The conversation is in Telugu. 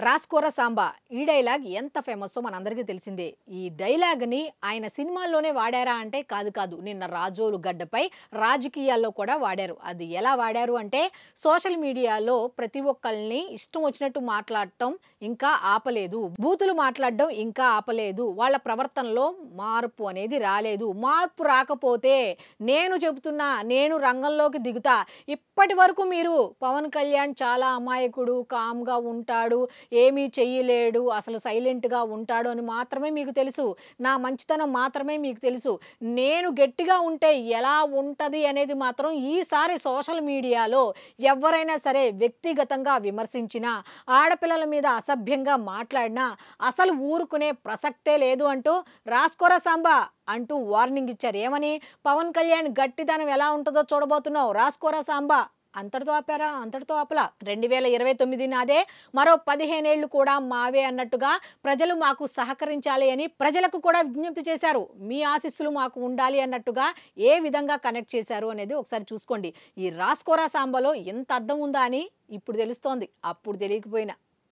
రాస్కోర సాంబా ఈ డైలాగ్ ఎంత ఫేమస్ మనందరికీ తెలిసిందే. ఈ డైలాగ్ని ఆయన సినిమాల్లోనే వాడారా అంటే కాదు. నిన్న రాజోలు గడ్డపై రాజకీయాల్లో కూడా వాడారు. అది ఎలా వాడారు అంటే సోషల్ మీడియాలో ప్రతి ఒక్కళ్ళని ఇష్టం వచ్చినట్టు మాట్లాడటం ఇంకా ఆపలేదు. బూతులు మాట్లాడడం ఇంకా ఆపలేదు. వాళ్ళ ప్రవర్తనలో మార్పు అనేది రాలేదు. మార్పు రాకపోతే నేను చెబుతున్నా, నేను రంగంలోకి దిగుతా. ఇప్పటి వరకు మీరు పవన్ కళ్యాణ్ చాలా అమాయకుడు, కామ్గా ఉంటాడు, ఏమీ చెయ్యలేడు, అసలు సైలెంట్గా ఉంటాడు అని మాత్రమే మీకు తెలుసు. నా మంచితనం మాత్రమే మీకు తెలుసు. నేను గట్టిగా ఉంటే ఎలా ఉంటుంది అనేది మాత్రం ఈసారి సోషల్ మీడియాలో ఎవరైనా సరే వ్యక్తిగతంగా విమర్శించినా, ఆడపిల్లల మీద అసభ్యంగా మాట్లాడినా అసలు ఊరుకునే ప్రసక్తే లేదు అంటూ రాస్కోర సాంబా అంటూ వార్నింగ్ ఇచ్చారు. ఏమని? పవన్ కళ్యాణ్ గట్టిదనం ఎలా ఉంటుందో చూడబోతున్నావు, రాస్కోర సాంబా. అంతటితో ఆపారా? అంతటితో ఆపలా. 2029 నాదే, మరో 15 ఏళ్లు కూడా మావే అన్నట్టుగా ప్రజలు మాకు సహకరించాలి అని ప్రజలకు కూడా విజ్ఞప్తి చేశారు. మీ ఆశీస్సులు మాకు ఉండాలి అన్నట్టుగా ఏ విధంగా కనెక్ట్ చేశారు అనేది ఒకసారి చూసుకోండి. ఈ రాస్కోర సాంబాలో ఎంత అర్థం ఉందా అని ఇప్పుడు తెలుస్తోంది, అప్పుడు తెలియకపోయినా.